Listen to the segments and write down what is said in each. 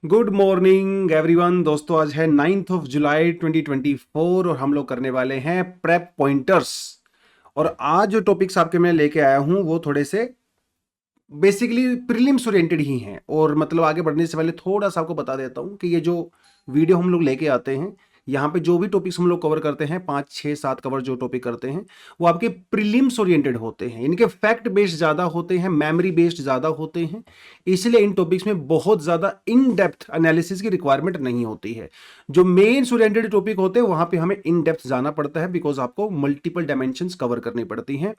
Good morning everyone. दोस्तों आज है 9th ऑफ जुलाई 2024 और हम लोग करने वाले हैं प्रेप पॉइंटर्स। और आज जो टॉपिक्स आपके मैं लेके आया हूं वो थोड़े से बेसिकली प्रीलिम्स ओरिएंटेड ही हैं। और मतलब आगे बढ़ने से पहले थोड़ा सा आपको बता देता हूं कि ये जो वीडियो हम लोग लेके आते हैं, यहाँ पे जो भी टॉपिक्स हम लोग कवर करते हैं, 5 6 7 कवर जो टॉपिक करते हैं वो आपके प्रीलिम्स ओरिएंटेड होते हैं। इनके फैक्ट बेस्ड ज़्यादा होते हैं, मेमोरी बेस्ड ज़्यादा होते हैं, इसलिए इन टॉपिक्स में बहुत ज़्यादा इन डेप्थ एनालिसिस की रिक्वायरमेंट नहीं होती है। जो मेन्स ओरिएंटेड टॉपिक होते हैं वहाँ पे हमें इन डेप्थ जाना पड़ता है, बिकॉज आपको मल्टीपल डायमेंशंस कवर करनी पड़ती हैं।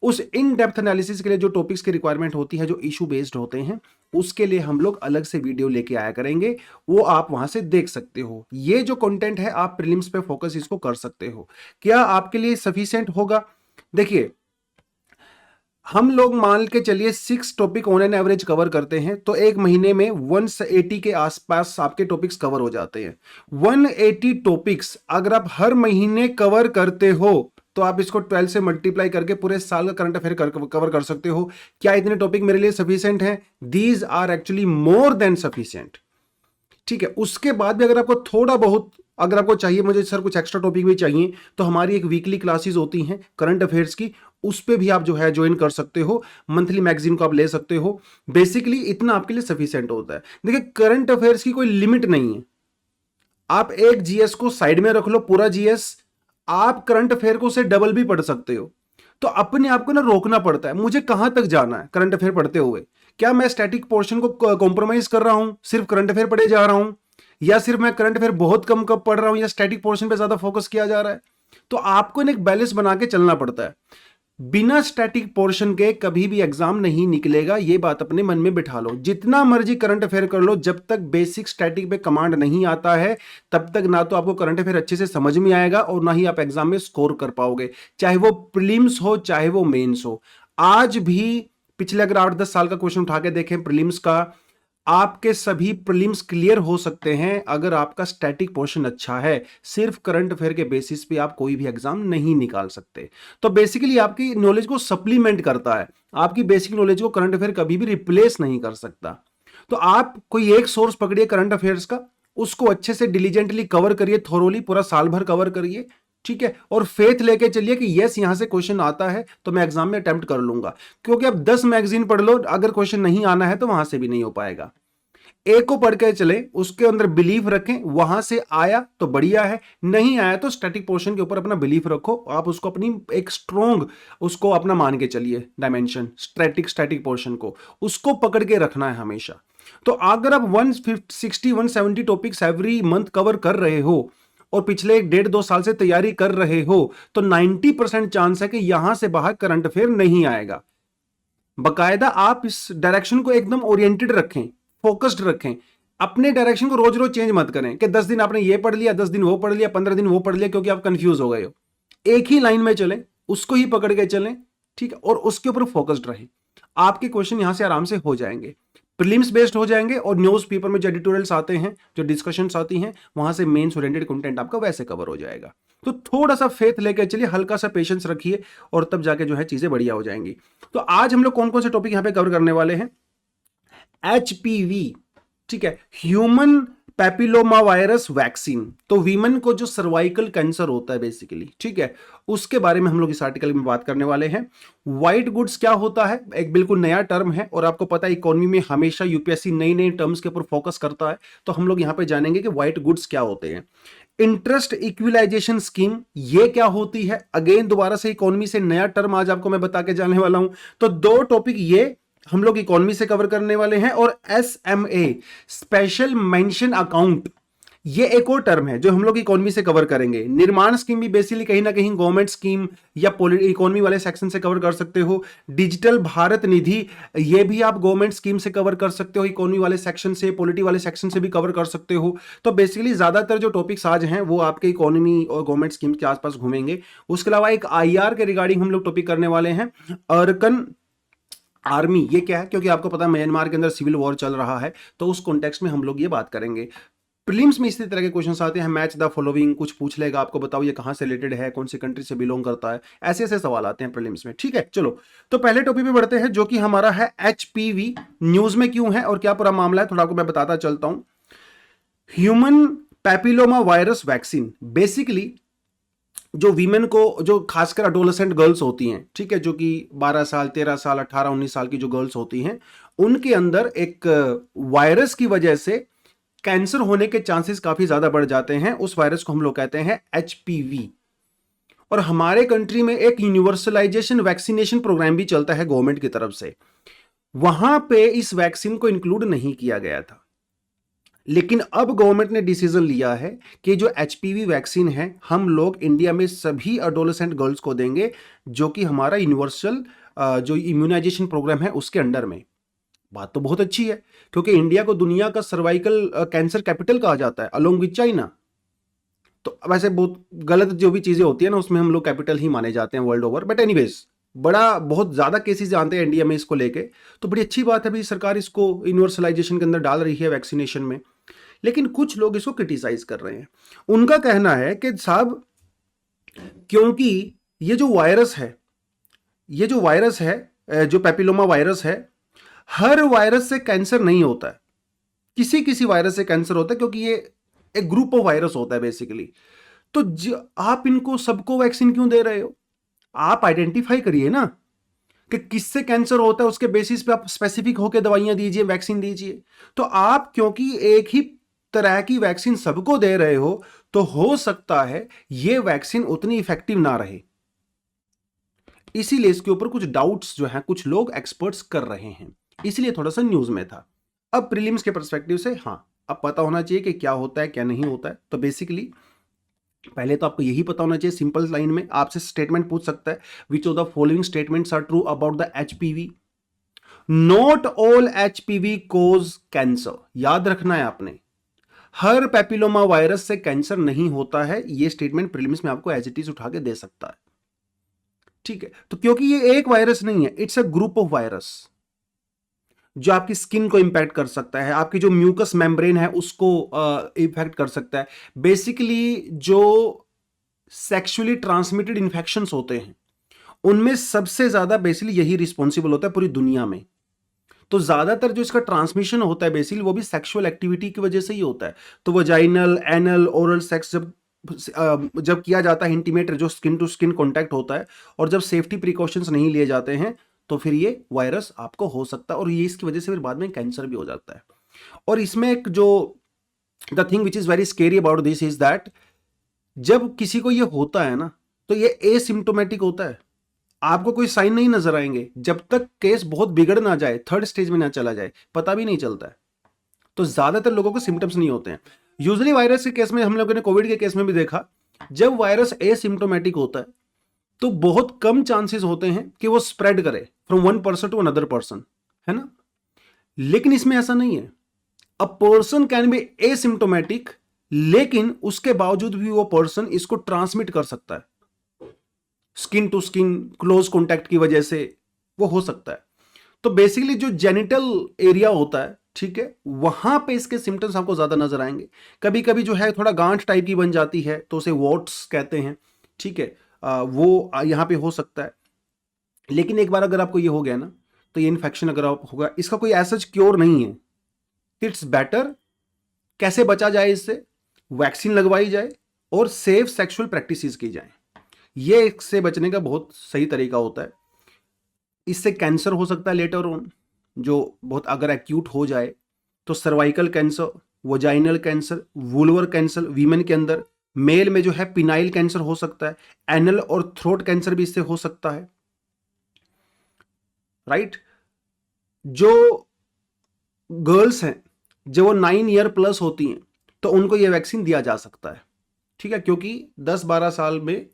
उस इन डेप्थ एनालिसिस के लिए जो टॉपिक्स की रिक्वायरमेंट होती है, जो इशू बेस्ड होते हैं, उसके लिए हम लोग अलग से वीडियो लेके आया करेंगे, वो आप वहां से देख सकते हो। ये जो कंटेंट है आप प्रीलिम्स पे फोकस इसको कर सकते हो। क्या आपके लिए सफिशिएंट होगा? देखिए, हम लोग मान के चलिए 6 topic on an average cover करते हैं, तो एक महीने में 180 के आसपास आपके टॉपिक्स कवर हो जाते हैं। 180 टॉपिक्स अगर आप हर महीने कवर करते हो तो आप इसको 12 से मल्टीप्लाई करके पूरे साल का करंट अफेयर कवर कर सकते हो। क्या इतने टॉपिक मेरे लिए सफिशिएंट हैं? These are actually more than sufficient. ठीक है, उसके बाद भी अगर आपको थोड़ा बहुत, अगर आपको चाहिए मुझे सर कुछ एक्स्ट्रा टॉपिक भी चाहिए, तो हमारी एक वीकली क्लासेस होती हैं करंट अफेयर्स की, उस पे भी आप जो है ज्वाइन कर सकते हो। मंथली मैगजीन को आप ले सकते हो। बेसिकली इतना आपके लिए सफिशिएंट होता है। देखिए, करंट अफेयर्स की कोई लिमिट नहीं है। आप एक जीएस को साइड में रख लो, पूरा जीएस, आप करंट अफेयर को से डबल भी पढ़ सकते हो। तो अपने आप को ना रोकना पड़ता है, मुझे कहां तक जाना है करंट अफेयर पढ़ते हुए। क्या मैं स्टैटिक पोर्शन को कॉम्प्रोमाइज कर रहा हूं, सिर्फ करंट अफेयर पढ़े जा रहा हूं, या सिर्फ मैं करंट अफेयर बहुत कम कब पढ़ रहा हूं, या स्टैटिक पोर्शन पे ज्यादा फोकस किया जा रहा है। तो आपको एक बैलेंस बना के चलना पड़ता है। बिना स्टैटिक पोर्शन के कभी भी एग्जाम नहीं निकलेगा, ये बात अपने मन में बिठा लो। जितना मर्जी करंट अफेयर कर लो, जब तक बेसिक स्टैटिक पे कमांड नहीं आता है तब तक ना तो आपको करंट अफेयर अच्छे से समझ में आएगा और ना ही आप एग्जाम में स्कोर कर पाओगे, चाहे वो प्रीलिम्स हो चाहे वो मेंस हो। आज भी पिछले अगर 8 10 साल का क्वेश्चन उठा के देखें प्रीलिम्स का, आपके सभी प्रीलिम्स क्लियर हो सकते हैं अगर आपका स्टैटिक पोर्शन अच्छा है। सिर्फ करंट अफेयर के बेसिस पे आप कोई भी एग्जाम नहीं निकाल सकते। तो बेसिकली आपकी नॉलेज को सप्लीमेंट करता है, आपकी बेसिक नॉलेज को करंट अफेयर कभी भी रिप्लेस नहीं कर सकता। तो आप कोई एक सोर्स पकड़िए करंट अफेयर्स का, उसको अच्छे से डिलीजेंटली कवर करिए, थोरोली पूरा साल भर कवर करिए, ठीक है, और फेथ लेके चलिए कि यस यहां से क्वेश्चन आता है तो मैं एग्जाम में अटेम्प्ट कर लूंगा। क्योंकि अब 10 मैगजीन पढ़ लो, अगर क्वेश्चन नहीं आना है तो वहां से भी नहीं हो पाएगा। एक को पढ़ के चले, उसके अंदर बिलीफ रखें, वहां से आया तो बढ़िया है, नहीं आया तो स्टैटिक पोर्शन के ऊपर अपना बिलीफ रखो, आप उसको अपनी एक स्ट्रॉन्ग, उसको अपना मान के चलिए डायमेंशन, स्टैटिक पोर्शन को उसको पकड़ के रखना है हमेशा। तो अगर आप 160 170 टॉपिक्स एवरी मंथ कवर कर रहे हो और पिछले 1.5 2 साल से तैयारी कर रहे हो, तो 90% चांस है कि यहां से बाहर करंट अफेयर नहीं आएगा। बकायदा आप इस डायरेक्शन को एकदम ओरिएंटेड रखें, फोकस्ड रखें। अपने डायरेक्शन को रोज रोज चेंज मत करें कि 10 दिन आपने ये पढ़ लिया, 10 दिन वो पढ़ लिया, 15 दिन वो पढ़ लिया, क्योंकि आप कंफ्यूज हो गए हो। एक ही लाइन में चलें, उसको ही पकड़ के चलें, ठीक है, और उसके ऊपर फोकस्ड रहें। आपके क्वेश्चन यहां से आराम से हो जाएंगे, प्रीलिम्स बेस्ड हो जाएंगे, और न्यूज पेपर में जो एडिटोरियल्स आते हैं, जो डिस्कशंस आती हैं, वहां से मेंस ओरिएंटेड कंटेंट आपका वैसे कवर हो जाएगा। तो थोड़ा सा फेथ लेकर चलिए, हल्का सा पेशेंस रखिए, और तब जाके जो है चीजें बढ़िया हो जाएंगी। तो आज हम लोग कौन कौन से टॉपिक यहां पे कवर करने वाले हैं? HPV, ठीक है, ह्यूमन पैपिलोमा वायरस वैक्सीन। तो वीमन को जो सर्वाइकल कैंसर होता है बेसिकली, ठीक है, उसके बारे में हम लोग इस आर्टिकल में बात करने वाले हैं। व्हाइट गुड्स क्या होता है, एक बिल्कुल नया टर्म है, और आपको पता है इकोनॉमी में हमेशा यूपीएससी नई नई टर्म्स के ऊपर फोकस करता है, तो हम लोग यहां पे जानेंगे कि व्हाइट गुड्स क्या होते हैं। इंटरेस्ट इक्विलाइजेशन स्कीम, ये क्या होती है? अगेन दोबारा से इकोनॉमी से नया टर्म आज आपको मैं बता के जाने वाला हूं। तो दो टॉपिक ये हम लोग इकोनॉमी से कवर करने वाले हैं, और SMA, स्पेशल मेंशन अकाउंट, ये एक और टर्म है जो हम लोग इकोनॉमी से कवर करेंगे। निर्माण स्कीम भी बेसिकली कहीं ना कहीं गवर्नमेंट स्कीम या इकोनॉमी वाले सेक्शन से कवर कर सकते हो। डिजिटल भारत निधि, ये भी आप गवर्नमेंट स्कीम से कवर कर सकते हो, इकोनॉमी वाले सेक्शन से, पॉलिटी वाले सेक्शन से भी कवर कर सकते हो। तो बेसिकली ज्यादातर जो टॉपिक्स आज हैं वो आपके इकोनॉमी और गवर्नमेंट स्कीम के आसपास घूमेंगे। उसके अलावा एक IR के रिगार्डिंग हम लोग टॉपिक करने वाले हैं, अर्कन आर्मी, ये क्या है? क्योंकि आपको पता है म्यांमार के अंदर सिविल वॉर चल रहा है, तो उस कॉन्टेक्स्ट में हम लोग ये बात करेंगे। प्रीलिम्स में इसी तरह के क्वेश्चंस आते हैं, मैच द फॉलोइंग, कुछ पूछ लेगा आपको, बताओ ये कहां से रिलेटेड है, कौन सी कंट्री से बिलोंग करता है, ऐसे ऐसे सवाल आते हैं प्रीलिम्स में, ठीक है। चलो, तो पहले टॉपिक पे बढ़ते हैं, जो कि हमारा है HPV। न्यूज में क्यों है और क्या पूरा मामला है, थोड़ा आपको मैं बताता चलता हूं। Human papilloma virus vaccine basically जो वीमेन को, जो खासकर अडोलेसेंट गर्ल्स होती हैं, ठीक है, जो कि 12 साल 13 साल 18 19 साल की जो गर्ल्स होती हैं, उनके अंदर एक वायरस की वजह से कैंसर होने के चांसेस काफी ज्यादा बढ़ जाते हैं। उस वायरस को हम लोग कहते हैं एचपीवी। और हमारे कंट्री में एक यूनिवर्सलाइजेशन वैक्सीनेशन प्रोग्राम भी चलता है गवर्नमेंट की तरफ से, वहां पे इस वैक्सीन को इंक्लूड नहीं किया गया था। लेकिन अब गवर्नमेंट ने डिसीजन लिया है कि जो एचपीवी वैक्सीन है हम लोग इंडिया में सभी अडोलेसेंट गर्ल्स को देंगे, जो कि हमारा यूनिवर्सल जो इम्यूनाइजेशन प्रोग्राम है उसके अंडर में। बात तो बहुत अच्छी है, क्योंकि इंडिया को दुनिया का सर्वाइकल कैंसर कैपिटल कहा जाता है अलोंग विद चाइना। तो वैसे बहुत गलत जो भी चीजें होती है ना, उसमें हम लोग कैपिटल ही माने जाते हैं वर्ल्ड ओवर, बट एनीवेज बड़ा बहुत ज्यादा केसेस जानते हैं इंडिया में इसको लेके। तो बड़ी अच्छी बात है भाई, सरकार इसको यूनिवर्सलाइजेशन के अंदर डाल रही है वैक्सीनेशन में। लेकिन कुछ लोग इसको क्रिटिसाइज कर रहे हैं। उनका कहना है कि साहब, क्योंकि ये जो वायरस है, ये जो वायरस है, जो पैपिलोमा वायरस है, हर वायरस से कैंसर नहीं होता है, किसी किसी वायरस से कैंसर होता है, क्योंकि ये एक ग्रुप ऑफ वायरस होता है बेसिकली। तो आप इनको सबको वैक्सीन क्यों दे रहे हो? आप आइडेंटिफाई करिए ना कि किससे कैंसर होता है, उसके बेसिस पे आप स्पेसिफिक होकर दवाइयां दीजिए, वैक्सीन दीजिए। तो आप क्योंकि एक ही तरह की वैक्सीन सबको दे रहे हो, तो हो सकता है ये वैक्सीन उतनी इफेक्टिव ना रहे। इसीलिए इसके ऊपर कुछ डाउट्स जो हैं कुछ लोग एक्सपर्ट्स कर रहे हैं, इसलिए थोड़ा सा न्यूज में था। अब प्रीलिम्स के पर्सपेक्टिव से हाँ, अब पता होना चाहिए कि क्या होता है क्या नहीं होता है। तो बेसिकली पहले तो आपको यही पता होना चाहिए, सिंपल लाइन में आपसे स्टेटमेंट पूछ सकता है, which of the following statements are true about the HPV. Not all HPV cause cancer. याद रखना है आपने, हर पैपिलोमा वायरस से कैंसर नहीं होता है। यह स्टेटमेंट प्रीलिम्स में आपको एज इट इज उठा के दे सकता है, ठीक है। तो क्योंकि ये एक वायरस नहीं है, it's a group of virus जो आपकी स्किन को इंपैक्ट कर सकता है, आपकी जो म्यूकस मेम्ब्रेन है उसको इफेक्ट कर सकता है। बेसिकली जो सेक्सुअली ट्रांसमिटेड इंफेक्शंस होते हैं उनमें सबसे ज्यादा बेसिकली यही रिस्पॉन्सिबल होता है पूरी दुनिया में। तो ज्यादातर जो इसका ट्रांसमिशन होता है बेसिकली वो भी सेक्सुअल एक्टिविटी की वजह से ही होता है। तो वजाइनल, एनल, ओरल सेक्स जब किया जाता है, इंटीमेट जो स्किन टू स्किन कांटेक्ट होता है, और जब सेफ्टी प्रिकॉशंस नहीं लिए जाते हैं, तो फिर ये वायरस आपको हो सकता है, और ये इसकी वजह से फिर बाद में कैंसर भी हो जाता है। और इसमें एक जो the thing which is very scary about this is that जब किसी को ये होता है ना, तो ये एसिम्टोमेटिक होता है, आपको कोई साइन नहीं नजर आएंगे जब तक केस बहुत बिगड़ ना जाए, थर्ड स्टेज में ना चला जाए, पता भी नहीं चलता है। तो ज्यादातर लोगों को सिम्टम्स नहीं होते हैं। यूजुअली वायरस के केस में, हम लोगों ने कोविड के केस में भी देखा, जब वायरस एसिम्टोमेटिक होता है तो बहुत कम चांसेस होते हैं कि वो स्प्रेड करे from one person to another person, है ना। लेकिन इसमें ऐसा नहीं है। A person can be asymptomatic, लेकिन उसके बावजूद भी वो पर्सन इसको ट्रांसमिट कर सकता है, skin to skin close contact की वजह से वो हो सकता है। तो बेसिकली जो जेनिटल एरिया होता है, ठीक है, वहां पे इसके सिम्टम्स आपको ज्यादा नजर आएंगे। कभी कभी जो है थोड़ा गांठ टाइप की बन जाती है, तो उसे वॉट्स कहते हैं, ठीक है, वो यहां पे हो सकता है। लेकिन एक बार अगर आपको ये हो गया ना, तो ये इन्फेक्शन अगर आप होगा, इसका कोई ऐसा क्योर नहीं है। इट्स बेटर, कैसे बचा जाए इससे, वैक्सीन लगवाई जाए और सेफ सेक्सुअल प्रैक्टिसेस की जाए, ये इससे बचने का बहुत सही तरीका होता है। इससे कैंसर हो सकता है लेटर ऑन, जो बहुत अगर एक्यूट हो जाए, तो cervical cancer, vaginal cancer, vulvar cancer women के अंदर, मेल में जो है पिनाइल कैंसर हो सकता है, एनल और थ्रोट कैंसर भी इससे हो सकता है, राइट। जो गर्ल्स हैं, जो वो 9 ईयर प्लस होती हैं, तो उनको ये वैक्सीन दिया जा सकता है, ठीक है, क्योंकि 10-12 साल में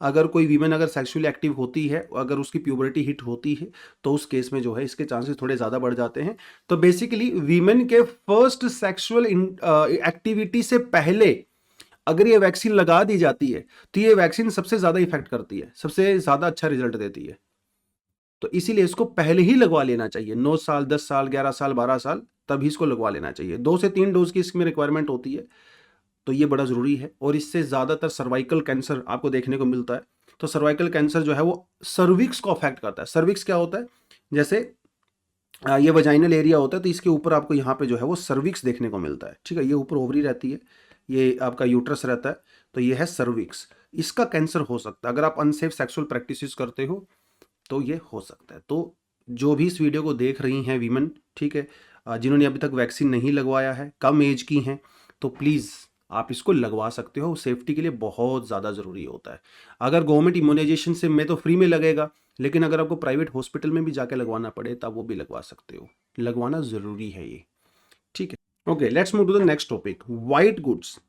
अगर कोई वीमेन अगर सेक्सुअली एक्टिव होती है, अगर उसकी प्यूबर्टी हिट होती है, तो उस केस में जो है इसके चांसेस थोड़े ज़्यादा बढ़ जाते हैं। तो बेसिकली वीमेन के फर्स्ट सेक्सुअल एक्टिविटी से पहले अगर ये वैक्सीन लगा दी जाती है, तो ये वैक्सीन सबसे ज़्यादा इफेक्ट करती है, सबसे ज़्यादा अच्छा रिजल्ट देती है। तो इसीलिए इसको पहले ही लगवा लेना चाहिए, 9 साल, 10 साल, 11 साल, 12 साल, तभी इसको लगवा लेना चाहिए। 2 से 3 डोज की इसमें रिक्वायरमेंट होती है, तो ये बड़ा ज़रूरी है। और इससे ज़्यादातर सर्वाइकल कैंसर आपको देखने को मिलता है। तो सर्वाइकल कैंसर जो है वो सर्विक्स को अफेक्ट करता है। सर्विक्स क्या होता है, जैसे ये वजाइनल एरिया होता है, तो इसके ऊपर आपको यहाँ पे जो है वो सर्विक्स देखने को मिलता है। ठीक है, ये ऊपर ओवरी रहती है, ये आपका यूट्रस रहता है, तो ये है सर्विक्स। इसका कैंसर हो सकता है अगर आप अनसेफ सेक्सुअल प्रैक्टिसेस करते हो, तो ये हो सकता है। तो जो भी इस वीडियो को देख रही हैं वीमेन, ठीक है, जिन्होंने अभी तक वैक्सीन नहीं लगवाया है, कम एज की हैं, तो प्लीज़ आप इसको लगवा सकते हो, सेफ्टी के लिए बहुत ज़्यादा ज़रूरी होता है। अगर गवर्नमेंट इम्यूनाइजेशन से में तो फ्री में लगेगा, लेकिन अगर आपको प्राइवेट हॉस्पिटल में भी जाके लगवाना पड़े तब वो भी लगवा सकते हो, लगवाना ज़रूरी है ये। ठीक है, okay, let's move to the next topic, white goods.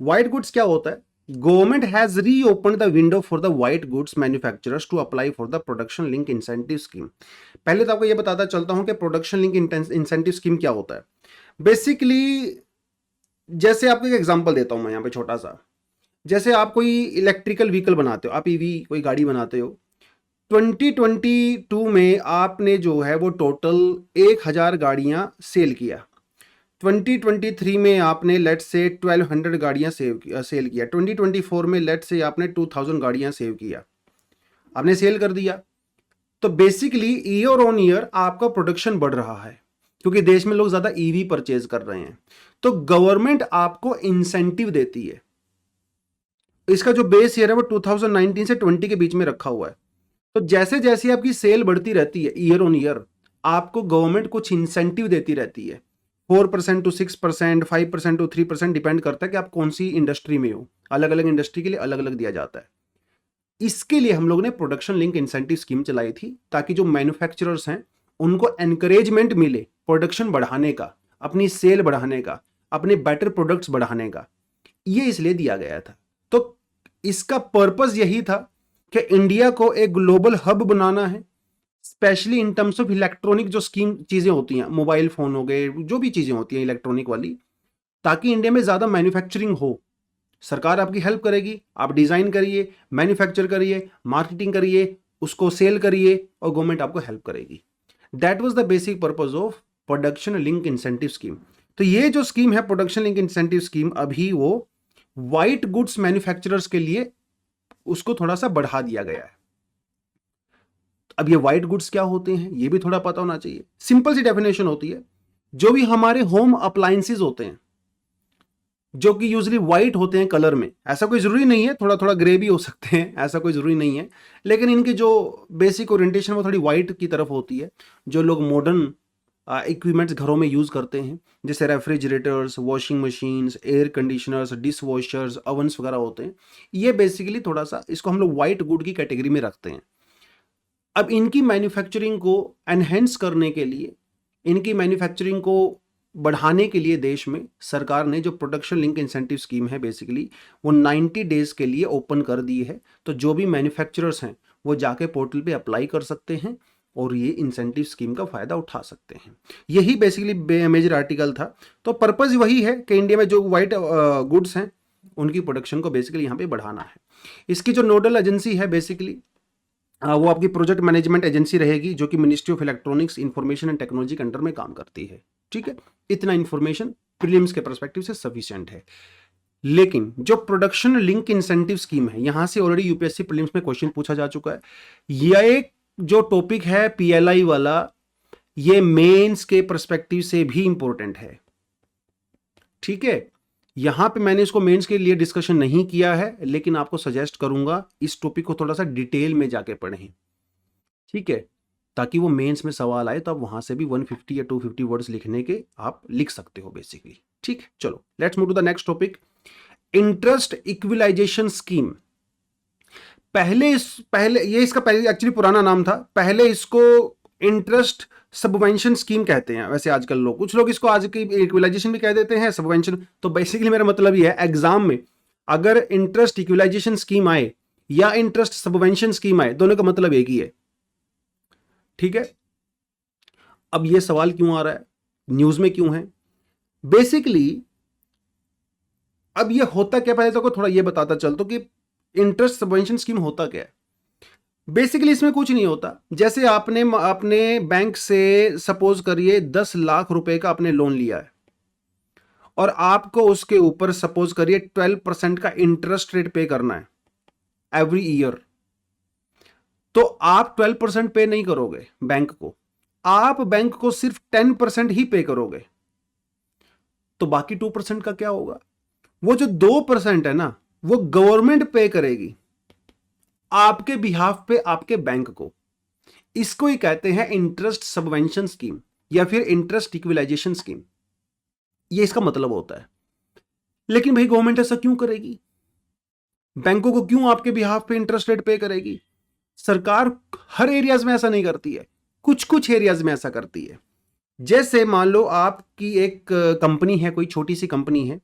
White goods क्या होता है? Government has reopen the window for the white goods manufacturers to apply for the production link incentive scheme. पहले तो आपको ये बताता चलता हूं कि प्रोडक्शन लिंक इंसेंटिव स्कीम क्या होता है। बेसिकली जैसे आपको एक एग्जांपल देता हूं मैं यहाँ पे छोटा सा। जैसे आप कोई इलेक्ट्रिकल व्हीकल बनाते हो, आप ईवी कोई गाड़ी बनाते हो, 2022 में आपने जो है वो टोटल 1000 गाड़ियां सेल किया। 2023 में आपने लेट से 1200 गाड़ियां सेल किया। 2024 में लेट से आपने 2000 गाड़ियां सेव किया, आपने सेल कर दिया। तो बेसिकली ईयर ऑन ईयर आपका प्रोडक्शन बढ़ रहा है, क्योंकि देश में लोग ज्यादा ईवी परचेज कर रहे हैं। तो गवर्नमेंट आपको इंसेंटिव देती है। इसका जो बेस ईयर है वो 2019 से 20 के बीच में रखा हुआ है। तो जैसे जैसे आपकी सेल बढ़ती रहती है ईयर ऑन ईयर, आपको गवर्नमेंट कुछ इंसेंटिव देती रहती है। 4% टू 6%, 5% टू 3%, डिपेंड करता है कि आप कौन सी इंडस्ट्री में हो। अलग अलग इंडस्ट्री के लिए अलग अलग दिया जाता है। इसके लिए हम लोग ने प्रोडक्शन लिंक इंसेंटिव स्कीम चलाई थी, ताकि जो मैन्युफैक्चरर्स हैं उनको एनकरेजमेंट मिले प्रोडक्शन बढ़ाने का, अपनी सेल बढ़ाने का, अपने बेटर प्रोडक्ट्स बढ़ाने का। ये इसलिए दिया गया था। तो इसका पर्पस यही था कि इंडिया को एक ग्लोबल हब बनाना है, specially in terms of electronic जो स्कीम चीजें होती हैं, मोबाइल फोन हो गए, जो भी चीजें होती हैं इलेक्ट्रॉनिक वाली, ताकि इंडिया में ज्यादा मैन्युफैक्चरिंग हो। सरकार आपकी हेल्प करेगी, आप डिजाइन करिए, मैन्युफैक्चर करिए, मार्केटिंग करिए, उसको सेल करिए, और गवर्नमेंट आपको हेल्प करेगी। That was the basic purpose of production link incentive scheme. तो ये जो स्कीम है प्रोडक्शन लिंक इंसेंटिव स्कीम, अभी वो व्हाइट गुड्स मैन्युफैक्चरर्स के लिए उसको थोड़ा सा बढ़ा दिया गया है। अब ये व्हाइट गुड्स क्या होते हैं ये भी थोड़ा पता होना चाहिए। सिंपल सी डेफिनेशन होती है, जो भी हमारे होम अप्लायंसेस होते हैं, जो कि यूजली व्हाइट होते हैं कलर में, ऐसा कोई जरूरी नहीं है, थोड़ा थोड़ा ग्रे भी हो सकते हैं, ऐसा कोई जरूरी नहीं है, लेकिन इनकी जो बेसिक ओरिएंटेशन वो थोड़ी व्हाइट की तरफ होती है। जो लोग मॉडर्न इक्विपमेंट्स घरों में यूज करते हैं, जैसे refrigerators, washing machines, air conditioners, dish washers, ovens वगैरह होते हैं, ये बेसिकली थोड़ा सा इसको हम लोग व्हाइट गुड की कैटेगरी में रखते हैं। अब इनकी मैन्युफैक्चरिंग को एनहेंस करने के लिए, इनकी मैन्युफैक्चरिंग को बढ़ाने के लिए देश में सरकार ने जो प्रोडक्शन लिंक इंसेंटिव स्कीम है बेसिकली वो 90 डेज के लिए ओपन कर दी है। तो जो भी मैन्युफैक्चरर्स हैं वो जाके पोर्टल पे अप्लाई कर सकते हैं और ये इंसेंटिव स्कीम का फायदा उठा सकते हैं। यही बेसिकली मेजर आर्टिकल था। तो पर्पज वही है कि इंडिया में जो व्हाइट गुड्स हैं उनकी प्रोडक्शन को बेसिकली यहाँ पे बढ़ाना है। इसकी जो नोडल एजेंसी है बेसिकली वो आपकी प्रोजेक्ट मैनेजमेंट एजेंसी रहेगी, जो कि ministry of electronics, information and technology के अंडर में काम करती है। ठीक है, इतना इंफॉर्मेशन प्रीलिम्स के परस्पेक्टिव से सफिशिएंट है। लेकिन जो प्रोडक्शन लिंक इंसेंटिव स्कीम है, यहां से ऑलरेडी यूपीएससी प्रीलिम्स में क्वेश्चन पूछा जा चुका है। यह एक जो टॉपिक है पीएलआई वाला, ये मेंस के परस्पेक्टिव से भी इंपॉर्टेंट है। ठीक है, यहां पे मैंने इसको मेंस के लिए डिस्कशन नहीं किया है, लेकिन आपको सजेस्ट करूंगा इस टॉपिक को थोड़ा सा डिटेल में जाके पढ़ें। ठीक है, ताकि वो मेंस में सवाल आए तो आप वहां से भी 150 या 250 वर्ड्स लिखने के आप लिख सकते हो बेसिकली। ठीक, चलो let's move to the next topic, interest equalisation scheme. पहले ये इसका पहले एक्चुअली पुराना नाम था, पहले इसको इंटरेस्ट सबवेंशन स्कीम कहते हैं। वैसे आजकल लोग, कुछ लोग इसको आज की इक्विलाइजेशन भी कह देते हैं, सबवेंशन। तो बेसिकली मेरा मतलब ये है, एग्जाम में अगर इंटरेस्ट इक्विलाइजेशन स्कीम आए या इंटरेस्ट सबवेंशन स्कीम आए, दोनों का मतलब एक ही है। ठीक है, अब ये सवाल क्यों आ रहा है, न्यूज में क्यों है? बेसिकली अब ये होता क्या, पहले तो थोड़ा ये बताता चलता कि इंटरेस्ट सबवेंशन स्कीम होता क्या है। बेसिकली इसमें कुछ नहीं होता। जैसे आपने अपने बैंक से सपोज करिए 10 लाख रुपए का आपने लोन लिया है और आपको उसके ऊपर सपोज करिए 12% का इंटरेस्ट रेट पे करना है एवरी ईयर। तो आप 12% पे नहीं करोगे बैंक को, आप बैंक को सिर्फ 10% ही पे करोगे, तो बाकी 2% का क्या होगा? वो जो 2% है ना, वो गवर्नमेंट पे करेगी आपके बिहाफ पे आपके बैंक को। इसको ही कहते हैं इंटरेस्ट सबवेंशन स्कीम या फिर इंटरेस्ट इक्विलाइजेशन स्कीम, ये इसका मतलब होता है। लेकिन भाई गवर्नमेंट ऐसा क्यों करेगी? बैंकों को क्यों आपके बिहाफ पे इंटरेस्ट रेट पे करेगी? सरकार हर एरियाज में ऐसा नहीं करती है, कुछ कुछ एरियाज में ऐसा करती है। जैसे मान लो आपकी एक कंपनी है, कोई छोटी सी कंपनी है,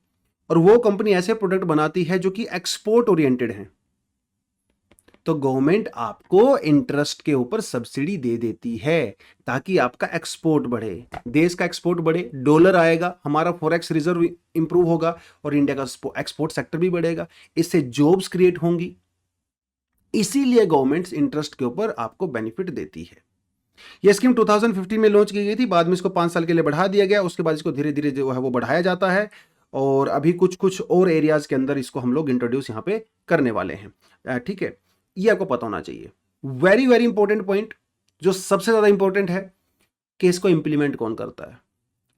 और वो कंपनी ऐसे प्रोडक्ट बनाती है जो कि एक्सपोर्ट ओरिएंटेड है, तो गवर्नमेंट आपको इंटरेस्ट के ऊपर सब्सिडी दे देती है ताकि आपका एक्सपोर्ट बढ़े, देश का एक्सपोर्ट बढ़े, डॉलर आएगा, हमारा फॉरेक्स रिजर्व इंप्रूव होगा और इंडिया का एक्सपोर्ट सेक्टर भी बढ़ेगा, इससे जॉब्स क्रिएट होंगी। इसीलिए गवर्नमेंट इंटरेस्ट के ऊपर आपको बेनिफिट देती है। यह स्कीम 2015 में लॉन्च की गई थी, बाद में इसको 5 साल के लिए बढ़ा दिया गया, उसके बाद इसको धीरे धीरे जो है वो बढ़ाया जाता है, और अभी कुछ कुछ और एरियाज के अंदर इसको हम लोग इंट्रोड्यूस यहाँ पे करने वाले हैं। ठीक है, ये आपको पता होना चाहिए। वेरी वेरी इंपॉर्टेंट पॉइंट, जो सबसे ज्यादा इंपॉर्टेंट है, कि इसको इंप्लीमेंट कौन करता है?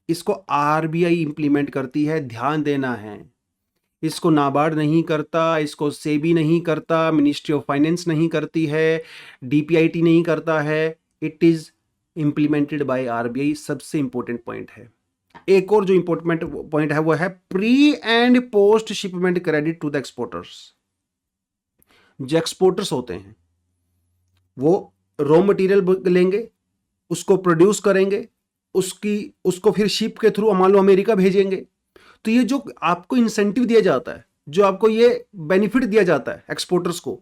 इसको आरबीआई इंप्लीमेंट करती है, ध्यान देना है। इसको नाबार्ड नहीं करता, इसको सेबी नहीं करता, मिनिस्ट्री ऑफ फाइनेंस नहीं करती है, डीपीआईटी नहीं करता है, it is implemented by RBI. सबसे इंपॉर्टेंट पॉइंट है। एक और जो इंपॉर्टेंट पॉइंट है वो है pre and post shipment credit to the exporters. जो एक्सपोर्टर्स होते हैं वो रॉ मटेरियल लेंगे, उसको प्रोड्यूस करेंगे, उसको फिर शिप के थ्रू मान लो अमेरिका भेजेंगे। तो ये जो आपको इंसेंटिव दिया जाता है, जो आपको ये बेनिफिट दिया जाता है एक्सपोर्टर्स को,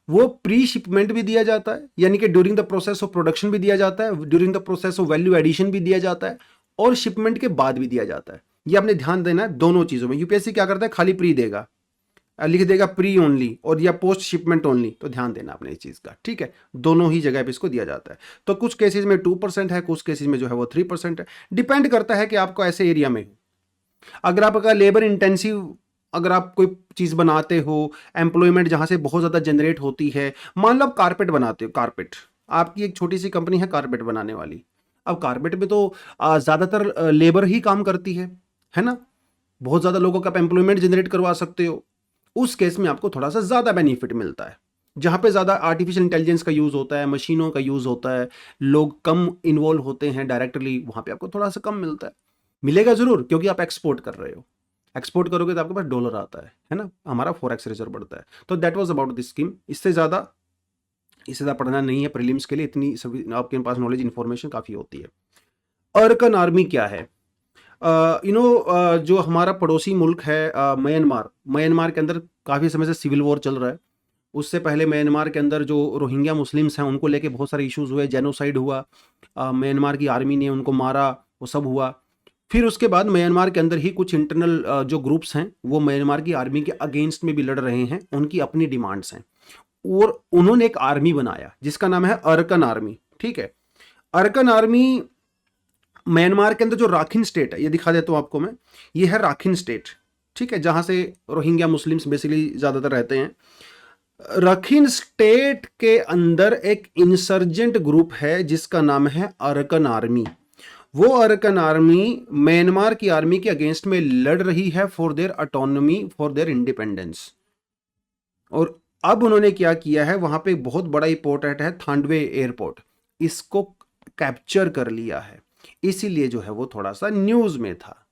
वो प्री शिपमेंट भी दिया जाता है, यानी कि during the process of production भी दिया जाता है, during the process of value addition भी दिया जाता है, और शिपमेंट के बाद भी दिया जाता है। ये आपने ध्यान देना है दोनों चीजों में। यूपीएससी क्या करता है, खाली प्री देगा, लिख देगा प्री ओनली और या पोस्ट शिपमेंट ओनली, तो ध्यान देना आपने इस चीज का। ठीक है, दोनों ही जगह पे इसको दिया जाता है। तो कुछ केसेस में 2% है, कुछ केसेस में जो है वो 3% है। डिपेंड करता है कि आपको ऐसे एरिया में, अगर आपका लेबर इंटेंसिव, अगर आप कोई चीज बनाते हो, एम्प्लॉयमेंट जहां से बहुत ज्यादा जनरेट होती है, मान लो आप कारपेट बनाते हो, कारपेट, आपकी एक छोटी सी कंपनी है कारपेट बनाने वाली। अब कारपेट में तो ज्यादातर लेबर ही काम करती है ना, बहुत ज्यादा लोगों का आप एम्प्लॉयमेंट जनरेट करवा सकते हो। उस केस में आपको थोड़ा सा ज्यादा बेनिफिट मिलता है, जहां पे ज्यादा आर्टिफिशियल इंटेलिजेंस का यूज होता है, मशीनों का यूज होता है, लोग कम इन्वॉल्व होते हैं डायरेक्टली, वहां पे आपको थोड़ा सा कम मिलता है। मिलेगा जरूर, क्योंकि आप एक्सपोर्ट कर रहे हो। एक्सपोर्ट करोगे तो आपके पास डॉलर आता है ना, हमारा फॉरेक्स रिजर्व बढ़ता है। तो that was about this scheme. इससे ज़्यादा पढ़ना नहीं है प्रीलिम्स के लिए, इतनी सभी आपके पास नॉलेज इन्फॉर्मेशन काफ़ी होती है। अर्कन आर्मी क्या है? जो हमारा पड़ोसी मुल्क है म्यांमार के अंदर काफ़ी समय से सिविल वॉर चल रहा है। उससे पहले म्यांमार के अंदर जो रोहिंग्या मुस्लिम्स हैं उनको लेके बहुत सारे इश्यूज हुए, जेनोसाइड हुआ, म्यांमार की आर्मी ने उनको मारा, वो सब हुआ। फिर उसके बाद म्यांमार के अंदर ही कुछ इंटरनल जो ग्रुप्स हैं वो म्यांमार की आर्मी के अगेंस्ट में भी लड़ रहे हैं, उनकी अपनी डिमांड्स हैं, और उन्होंने एक आर्मी बनाया जिसका नाम है अरकन आर्मी। ठीक है, अरकन आर्मी म्यांमार के अंदर जो राखिन स्टेट है, ये दिखा देता हूं आपको मैं, ये है राखिन स्टेट। ठीक है, जहां से रोहिंग्या मुस्लिम्स बेसिकली ज्यादातर रहते हैं। राखिन स्टेट के अंदर एक इंसर्जेंट ग्रुप है जिसका नाम है अरकन आर्मी। वो अरकन आर्मी म्यांमार की आर्मी के अगेंस्ट में लड़ रही है for their autonomy, for their independence. और अब उन्होंने क्या किया है, वहां पे एक बहुत बड़ा इंपोर्टेंट है थांडवे एयरपोर्ट, इसको कैप्चर कर लिया है, इसीलिए जो है वो थोड़ा सा न्यूज में था।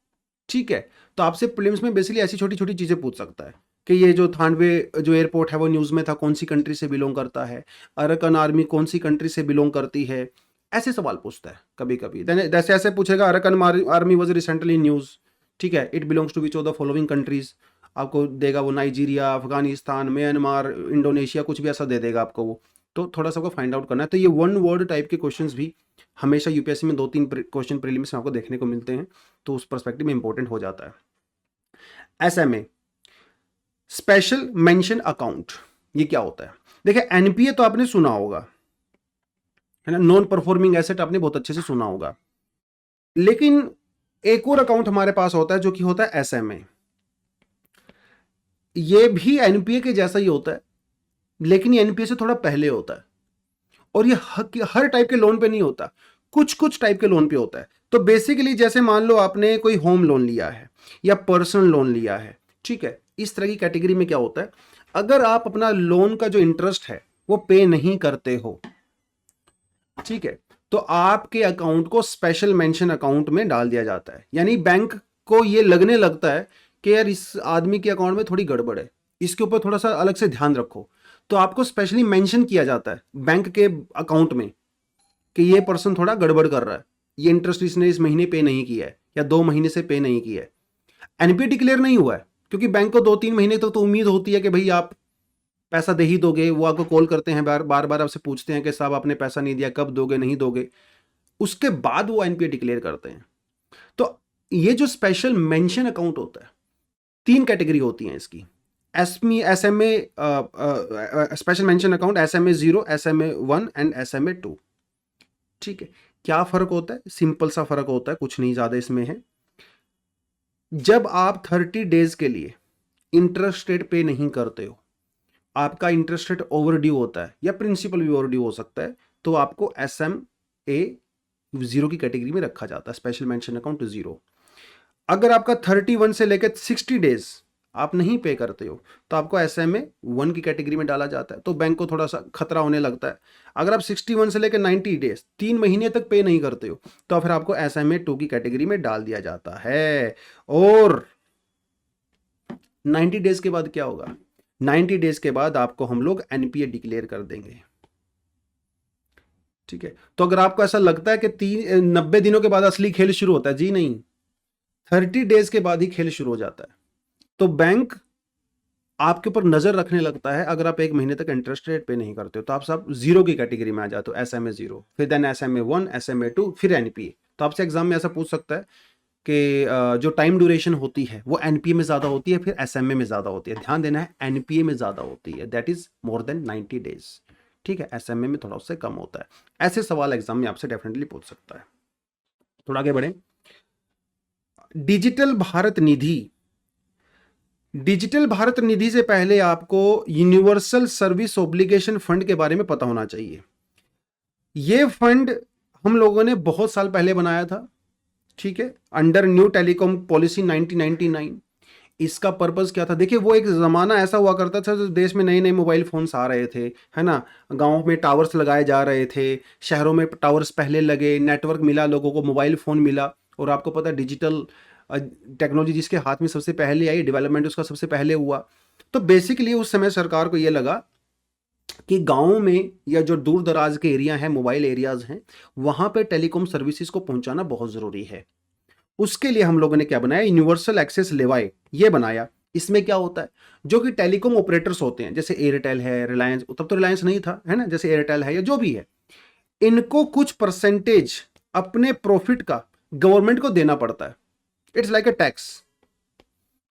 ठीक है, तो आपसे प्रीलिम्स में बेसिकली ऐसी छोटी छोटी चीजें पूछ सकता है कि ये जो थांडवे जो एयरपोर्ट है वो न्यूज में था, कौन सी कंट्री से बिलोंग करता है, अरकन आर्मी कौन सी कंट्री से बिलोंग करती है, ऐसे सवाल पूछता है कभी कभी। जैसे ऐसे पूछेगा Arakan army was recently news, ठीक है, it belongs to which of the following countries, आपको देगा वो नाइजीरिया, अफगानिस्तान, म्यांमार, इंडोनेशिया, कुछ भी ऐसा दे देगा आपको वो। तो थोड़ा सा को फाइंड आउट करना है। तो ये वन वर्ड टाइप के क्वेश्चंस भी हमेशा यूपीएससी में 2-3 क्वेश्चन प्रीलिम्स में आपको देखने को मिलते हैं, तो उस पर्सपेक्टिव में इंपॉर्टेंट हो जाता है। एसएमए, स्पेशल मेंशन अकाउंट, ये क्या होता है? देखिए, एनपीए तो आपने सुना होगा, है ना, नॉन परफॉर्मिंग एसेट आपने बहुत अच्छे से सुना होगा। लेकिन एक और अकाउंट हमारे पास होता है जो कि होता है एसएमए। ये भी एनपीए के जैसा ही होता है, लेकिन ये एनपीए से थोड़ा पहले होता है, और ये हर टाइप के लोन पे नहीं होता। कुछ कुछ टाइप के लोन पे होता है। तो बेसिकली जैसे मान लो आपने कोई होम लोन लिया है या पर्सनल लोन लिया है, ठीक है, इस तरह की कैटेगरी में क्या होता है, अगर आप अपना लोन का जो इंटरेस्ट है वो पे नहीं करते हो, ठीक है, तो आपके अकाउंट को स्पेशल मेंशन अकाउंट में डाल दिया जाता है। यानी बैंक को ये लगने लगता है कि यार इस आदमी के अकाउंट में थोड़ी गड़बड़ है, इसके ऊपर थोड़ा सा अलग से ध्यान रखो, तो आपको स्पेशली मेंशन किया जाता है बैंक के अकाउंट में कि ये पर्सन थोड़ा गड़बड़ कर रहा है, ये इंटरेस्ट इसने इस महीने पे नहीं किया है या 2 महीने से पे नहीं किया है। एनपीए डिक्लेयर नहीं हुआ है क्योंकि बैंक को 2-3 महीने तक तो उम्मीद होती है कि भाई आप पैसा दे ही दोगे। वो आपको कॉल करते हैं, बार बार आपसे पूछते हैं कि साहब आपने पैसा नहीं दिया, कब दोगे, नहीं दोगे, उसके बाद वो एनपीए डिक्लेयर करते हैं। तो ये जो स्पेशल मेंशन अकाउंट होता है, 3 कैटेगरी होती हैं इसकी, SMA special mention account, SMA 0, SMA 1 and SMA 2, ठीक है। क्या फर्क होता है? सिंपल सा फर्क होता है, कुछ नहीं ज्यादा इसमें है। जब आप 30 डेज के लिए इंटरेस्ट रेट पे नहीं करते हो, आपका इंटरेस्ट रेट ओवरड्यू होता है या प्रिंसिपल भी ओवरड्यू हो सकता है, तो आपको SMA 0 की कैटेगरी में रखा जाता है, स्पेशल मेंशन अकाउंट 0। अगर आपका 31 से लेकर 60 डेज आप नहीं पे करते हो तो आपको SMA 1 की कैटेगरी में डाला जाता है। तो बैंक को थोड़ा सा खतरा होने लगता है। अगर आप 61 से लेकर 90 डेज 3 महीने तक पे नहीं करते हो तो फिर आपको SMA 2 की कैटेगरी में डाल दिया जाता है। और 90 डेज के बाद क्या होगा? 90 डेज के बाद आपको हम लोग एनपीए डिक्लेयर कर देंगे, ठीक है। तो अगर आपको ऐसा लगता है कि 90 दिनों के बाद असली खेल शुरू होता है, जी नहीं, 30 डेज के बाद ही खेल शुरू हो जाता है। तो बैंक आपके ऊपर नजर रखने लगता है। अगर आप 1 महीने तक इंटरेस्ट रेट पे नहीं करते हो तो आप सब 0 की कैटेगरी में आ जाते हो, SMA 0, फिर देन SMA 1, SMA 2, फिर एनपीए। तो आपसे एग्जाम में ऐसा पूछ सकता है कि जो टाइम ड्यूरेशन होती है वो एनपीए में ज्यादा होती है फिर SMA में ज्यादा होती है। ध्यान देना है, एनपीए में ज्यादा होती है, that is more than 90 days, ठीक है। SMA में थोड़ा उससे कम होता है। ऐसे सवाल एग्जाम में आपसे डेफिनेटली पूछ सकता है। थोड़ा आगे बढ़े। डिजिटल भारत निधि। डिजिटल भारत निधि से पहले आपको यूनिवर्सल सर्विस ऑब्लिगेशन फंड के बारे में पता होना चाहिए। यह फंड हम लोगों ने बहुत साल पहले बनाया था, ठीक है, अंडर न्यू टेलीकॉम पॉलिसी 1999। इसका पर्पस क्या था? देखिए, वो एक जमाना ऐसा हुआ करता था जो देश में नए नए मोबाइल फोन्स आ रहे थे, है ना, गांव में टावर्स लगाए जा रहे थे, शहरों में टावर्स पहले लगे, नेटवर्क मिला, लोगों को मोबाइल फोन मिला। और आपको पता है डिजिटल टेक्नोलॉजी जिसके हाथ में सबसे पहले आई, डेवलपमेंट उसका सबसे पहले हुआ। तो बेसिकली उस समय सरकार को यह लगा कि गांव में या जो दूर दराज के एरिया हैं, मोबाइल एरियाज हैं, वहां पे टेलीकॉम सर्विसेज को पहुंचाना बहुत जरूरी है। उसके लिए हम लोगों ने क्या बनाया? यूनिवर्सल एक्सेस लेवाई ये बनाया। इसमें क्या होता है, जो कि टेलीकॉम ऑपरेटर्स होते हैं, जैसे एयरटेल है, रिलायंस, तब तो रिलायंस नहीं था, है ना, जैसे एयरटेल है या जो भी है, इनको कुछ परसेंटेज अपने प्रॉफिट का गवर्नमेंट को देना पड़ता है। इट्स लाइक अ टैक्स,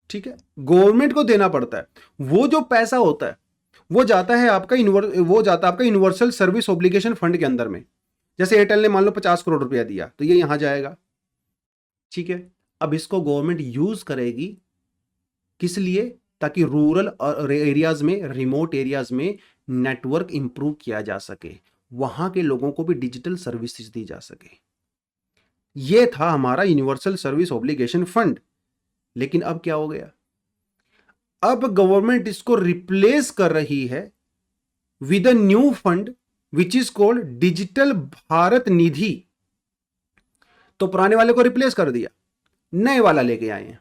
ठीक है, गवर्नमेंट को देना पड़ता है। वो जो पैसा होता है वो जाता है आपका यूनिवर्सल सर्विस ऑब्लिगेशन फंड के अंदर में। जैसे एयरटेल ने मान लो 50 करोड़ रुपया दिया तो ये यहां जाएगा, ठीक है। अब इसको गवर्नमेंट यूज करेगी किस लिए? ताकि रूरल एरियाज में, रिमोट एरियाज में नेटवर्क इंप्रूव किया जा सके, वहां के लोगों को भी डिजिटल सर्विसेज दी जा सके। यह था हमारा यूनिवर्सल सर्विस ऑब्लिगेशन फंड। लेकिन अब क्या हो गया? अब गवर्नमेंट इसको रिप्लेस कर रही है with a new fund which is called digital Bharat Nidhi. तो पुराने वाले को रिप्लेस कर दिया, नए वाला लेके आए हैं।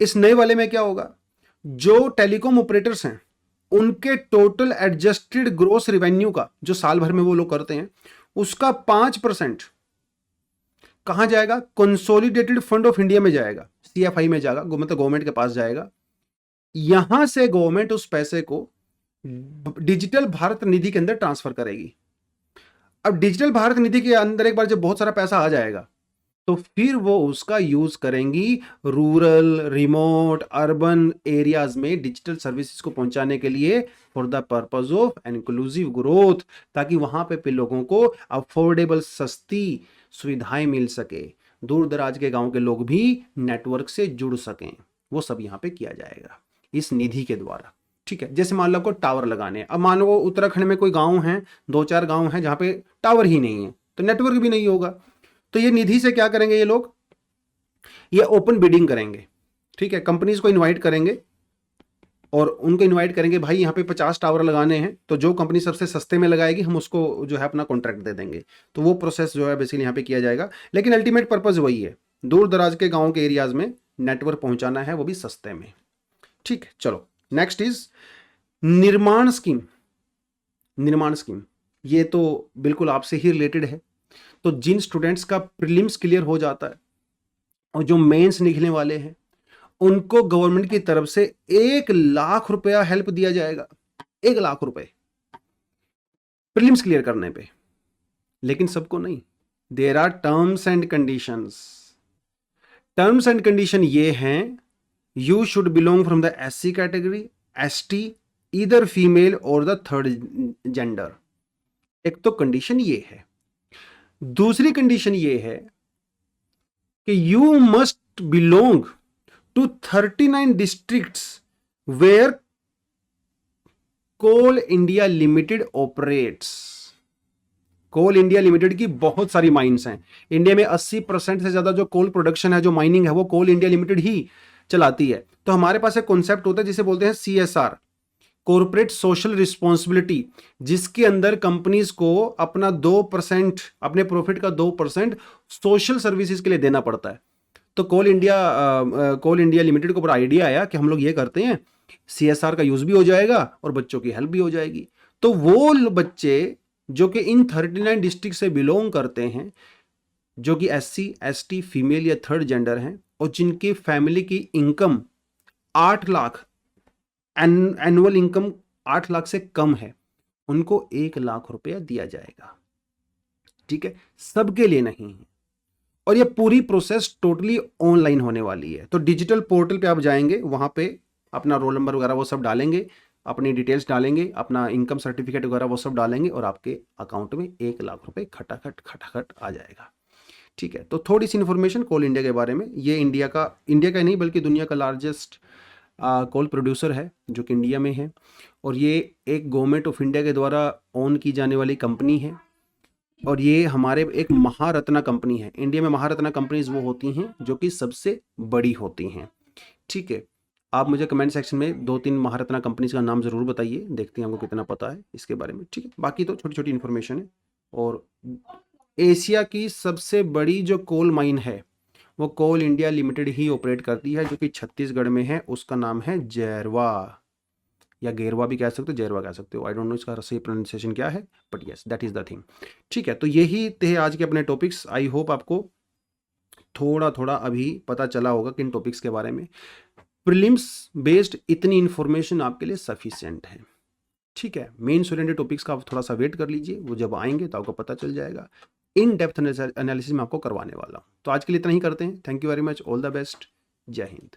इस नए वाले में क्या होगा? जो टेलीकॉम ऑपरेटर्स हैं उनके टोटल एडजस्टेड ग्रोस रेवेन्यू का, जो साल भर में वो लोग करते हैं, उसका 5% कहां जाएगा? कंसोलिडेटेड फंड ऑफ इंडिया में जाएगा, CFI में जाएगा, मतलब गवर्नमेंट के पास जाएगा। यहां से गवर्नमेंट उस पैसे को डिजिटल भारत निधि के अंदर ट्रांसफर करेगी। अब डिजिटल भारत निधि के अंदर एक बार जब बहुत सारा पैसा आ जाएगा तो फिर वो उसका यूज करेंगी रूरल, रिमोट, अर्बन एरियाज में डिजिटल सर्विसेज को पहुंचाने के लिए, for the purpose of inclusive growth, ताकि वहां पे लोगों को अफोर्डेबल, सस्ती सुविधाएं मिल सके, दूर दराज के गांव के लोग भी नेटवर्क से जुड़ सकें। वो सब यहां पे किया जाएगा इस निधि के द्वारा, ठीक है। जैसे मान लो आपको टावर लगाने, अब मान लो उत्तराखंड में कोई गांव है, 2-4 गांव हैं जहां पे टावर ही नहीं है, तो नेटवर्क भी नहीं होगा। तो ये निधि से क्या करेंगे ये लोग, ये ओपन बिडिंग करेंगे, ठीक है, कंपनीज को इनवाइट करेंगे और उनको इनवाइट करेंगे, भाई यहाँ पे 50 टावर लगाने हैं, तो जो कंपनी सबसे सस्ते में लगाएगी हम उसको जो है अपना कॉन्ट्रैक्ट दे देंगे। तो वो प्रोसेस जो है बेसिकली यहाँ पे किया जाएगा, लेकिन अल्टीमेट पर्पज वही है, दूर दराज के गाँव के एरियाज में नेटवर्क पहुंचाना है, वो भी सस्ते में। ठीक है, चलो नेक्स्ट इज निर्माण स्कीम। निर्माण स्कीम ये तो बिल्कुल आपसे ही रिलेटेड है। तो जिन स्टूडेंट्स का प्रीलिम्स क्लियर हो जाता है और जो मेंस निकलने वाले हैं, उनको गवर्नमेंट की तरफ से 1 लाख रुपया हेल्प दिया जाएगा, 1 लाख रुपए प्रीलिम्स क्लियर करने पे। लेकिन सबको नहीं, there are terms and conditions. Terms and condition ये हैं, you should belong from the SC category, ST, either female or the third gender. एक तो कंडीशन ये है। दूसरी कंडीशन ये है कि you must belong to 39 districts where Coal India Limited operates. Coal India Limited की बहुत सारी माइंस हैं इंडिया में, 80% से ज्यादा जो कोल प्रोडक्शन है, जो माइनिंग है, वो कोल इंडिया लिमिटेड ही चलाती है। तो हमारे पास एक कॉन्सेप्ट होता है जिसे बोलते हैं CSR, कॉर्पोरेट सोशल रिस्पॉन्सिबिलिटी, जिसके अंदर कंपनीज को अपना 2%, अपने प्रॉफिट का 2% सोशल सर्विसेज के लिए देना पड़ता है। तो कोल इंडिया लिमिटेड को बड़ा आइडिया आया कि हम लोग ये करते हैं, CSR का यूज भी हो जाएगा और बच्चों की हेल्प भी हो जाएगी। तो वो बच्चे जो कि इन 39 डिस्ट्रिक्ट से बिलोंग करते हैं, जो कि SC, ST, फीमेल या थर्ड जेंडर हैं, और जिनकी फैमिली की income 8 lakh, annual income 8 lakh से कम है, उनको 1 लाख रुपया दिया जाएगा। ठीक है, सबके लिए नहीं है। और ये पूरी प्रोसेस टोटली ऑनलाइन होने वाली है। तो डिजिटल पोर्टल पे आप जाएंगे, वहां पे अपना रोल नंबर वगैरह वो सब डालेंगे, अपनी डिटेल्स डालेंगे, अपना इनकम सर्टिफिकेट वगैरह वो सब डालेंगे, और आपके अकाउंट में 1 लाख रुपए खटाखट खटाखट आ जाएगा। ठीक है, तो थोड़ी सी इन्फॉर्मेशन कोल इंडिया के बारे में। ये इंडिया का नहीं बल्कि दुनिया का लार्जेस्ट कोल प्रोड्यूसर है, जो कि इंडिया में है, और ये एक गवर्नमेंट ऑफ इंडिया के द्वारा ओन की जाने वाली कंपनी है। और ये हमारे एक महारत्ना कंपनी है। इंडिया में महारत्ना कंपनीज वो होती हैं जो कि सबसे बड़ी होती हैं। ठीक है, आप मुझे कमेंट सेक्शन में 2-3 महारत्ना कंपनीज का नाम ज़रूर बताइए, देखते हैं हमको कितना पता है इसके बारे में। ठीक है, बाकी तो छोटी छोटी इन्फॉर्मेशन है। और एशिया की सबसे बड़ी जो कोल माइन है वो कोल इंडिया लिमिटेड ही ऑपरेट करती है, जो कि छत्तीसगढ़ में है। उसका नाम है जैरवा, या गेरवा भी कह सकते हो, जैरवा कह सकते हो। आई डोंट नो इसका सही प्रोनाउंसिएशन क्या है, but yes that is the thing. ठीक है, तो यही थे आज के अपने टॉपिक्स। आई होप आपको थोड़ा थोड़ा अभी पता चला होगा किन टॉपिक्स के बारे में। प्रीलिम्स बेस्ड इतनी इन्फॉर्मेशन आपके लिए सफिशिएंट है। ठीक है, मेंस ओरिएंटेड टॉपिक्स का आप थोड़ा सा वेट कर लीजिए, वो जब आएंगे तो आपको पता चल जाएगा। इन डेप्थ एनालिसिस में आपको करवाने वाला हूँ। तो आज के लिए इतना ही करते हैं। Thank you very much, all the best, जय हिंद।